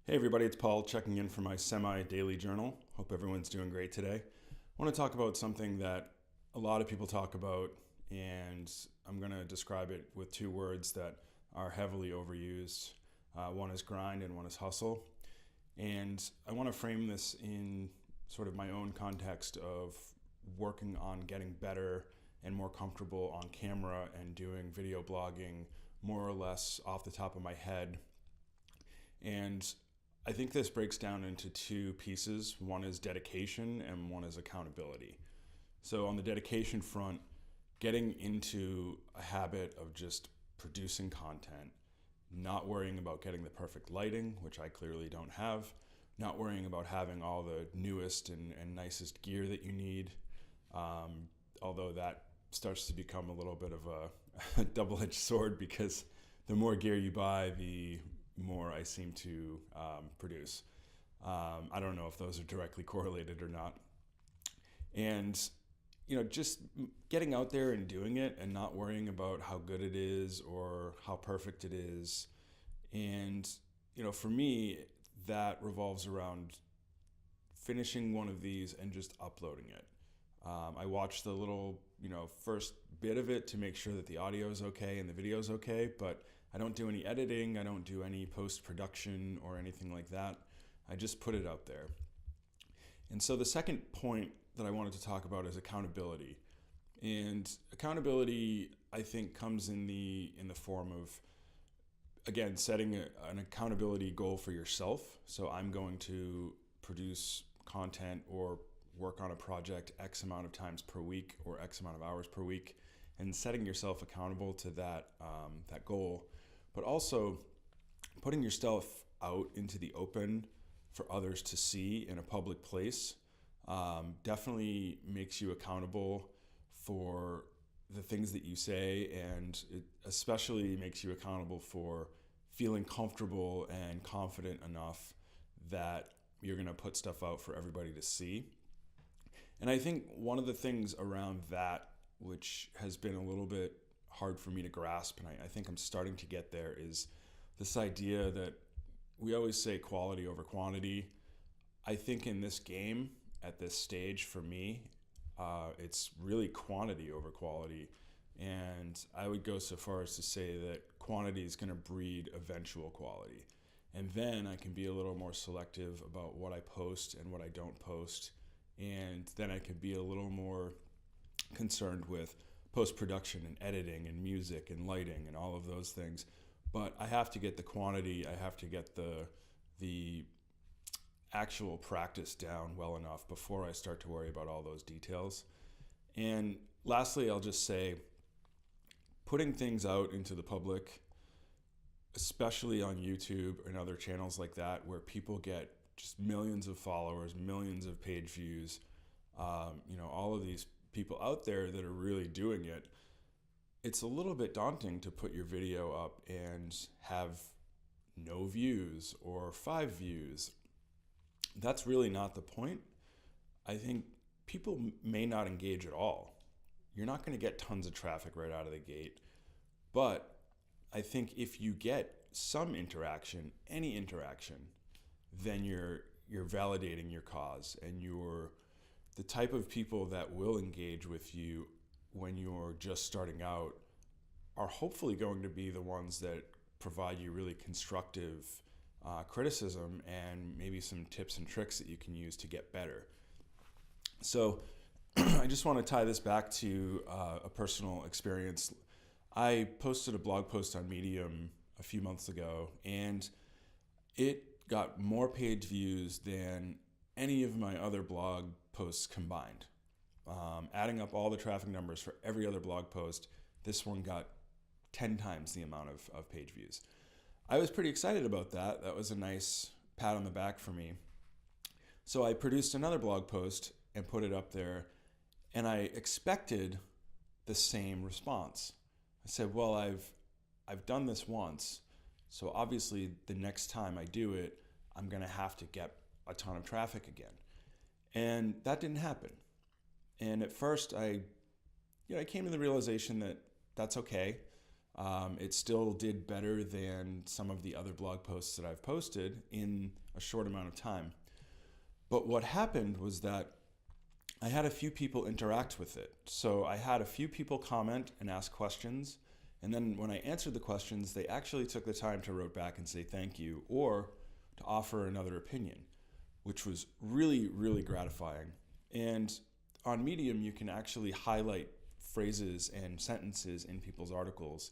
Hey everybody, it's Paul checking in for my semi-daily journal. Hope everyone's doing great today. I want to talk about something that a lot of people talk about, and I'm going to describe it with two words that are heavily overused. One is grind and one is hustle. And I want to frame this in sort of my own context of working on getting better and more comfortable on camera and doing video blogging more or less off the top of my head. And I think this breaks down into two pieces. One is dedication and one is accountability. So on the dedication front, getting into a habit of just producing content, not worrying about getting the perfect lighting, which I clearly don't have, not worrying about having all the newest and nicest gear that you need, although that starts to become a little bit of a double-edged sword, because the more gear you buy, the more I seem to produce. I don't know if those are directly correlated or not. And, just getting out there and doing it and not worrying about how good it is or how perfect it is. And, for me, that revolves around finishing one of these and just uploading it. I watch the little, first bit of it to make sure that the audio is okay and the video is okay, but I don't do any editing, I don't do any post-production or anything like that. I just put it out there. And so the second point that I wanted to talk about is accountability. And accountability, I think, comes in the form of, again, setting an accountability goal for yourself. So I'm going to produce content or work on a project X amount of times per week or X amount of hours per week, and setting yourself accountable to that goal, but also putting yourself out into the open for others to see in a public place definitely makes you accountable for the things that you say, and it especially makes you accountable for feeling comfortable and confident enough that you're going to put stuff out for everybody to see. And I think one of the things around that, which has been a little bit hard for me to grasp, and I think I'm starting to get there, is this idea that we always say quality over quantity. I think in this game, at this stage, for me, it's really quantity over quality. And I would go so far as to say that quantity is going to breed eventual quality. And then I can be a little more selective about what I post and what I don't post. And then I could be a little more concerned with post-production and editing and music and lighting and all of those things. But I have to get the quantity, I have to get the actual practice down well enough before I start to worry about all those details. And lastly, I'll just say, putting things out into the public, especially on YouTube and other channels like that, where people get just millions of followers, millions of page views, all of these people out there that are really doing it, it's a little bit daunting to put your video up and have no views or 5 views. That's really not the point. I think people may not engage at all. You're not going to get tons of traffic right out of the gate, but I think if you get some interaction, any interaction, then you're validating your cause, and you're the type of people that will engage with you when you're just starting out are hopefully going to be the ones that provide you really constructive criticism and maybe some tips and tricks that you can use to get better. So I just want to tie this back to a personal experience. I posted a blog post on Medium a few months ago, and it got more page views than any of my other blog posts combined. Adding up all the traffic numbers for every other blog post, this one got 10 times the amount of page views. I was pretty excited about that. That was a nice pat on the back for me. So I produced another blog post and put it up there, and I expected the same response. I said, well, I've done this once, so obviously the next time I do it, I'm going to have to get a ton of traffic again. And that didn't happen. And at first I came to the realization that that's okay. It still did better than some of the other blog posts that I've posted in a short amount of time. But what happened was that I had a few people interact with it. So I had a few people comment and ask questions. And then when I answered the questions, they actually took the time to write back and say thank you or to offer another opinion, which was really, really gratifying. And on Medium, you can actually highlight phrases and sentences in people's articles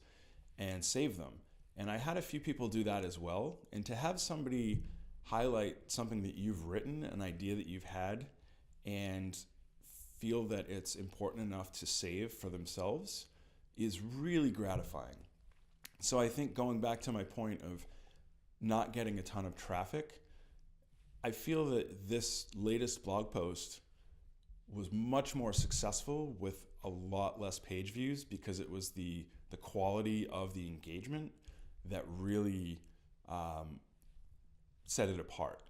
and save them. And I had a few people do that as well. And to have somebody highlight something that you've written, an idea that you've had, and feel that it's important enough to save for themselves is really gratifying. So I think going back to my point of not getting a ton of traffic, I feel that this latest blog post was much more successful with a lot less page views because it was the quality of the engagement that really set it apart.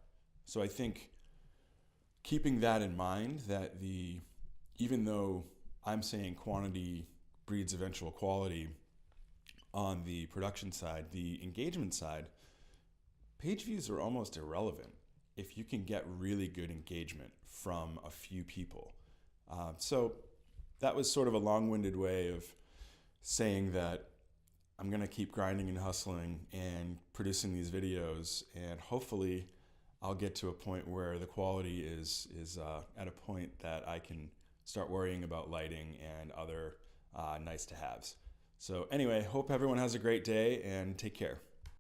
So I think keeping that in mind, that even though I'm saying quantity breeds eventual quality on the production side, the engagement side, page views are almost irrelevant if you can get really good engagement from a few people. So that was sort of a long-winded way of saying that I'm going to keep grinding and hustling and producing these videos, and hopefully I'll get to a point where the quality is at a point that I can start worrying about lighting and other nice to haves. So anyway, hope everyone has a great day and take care.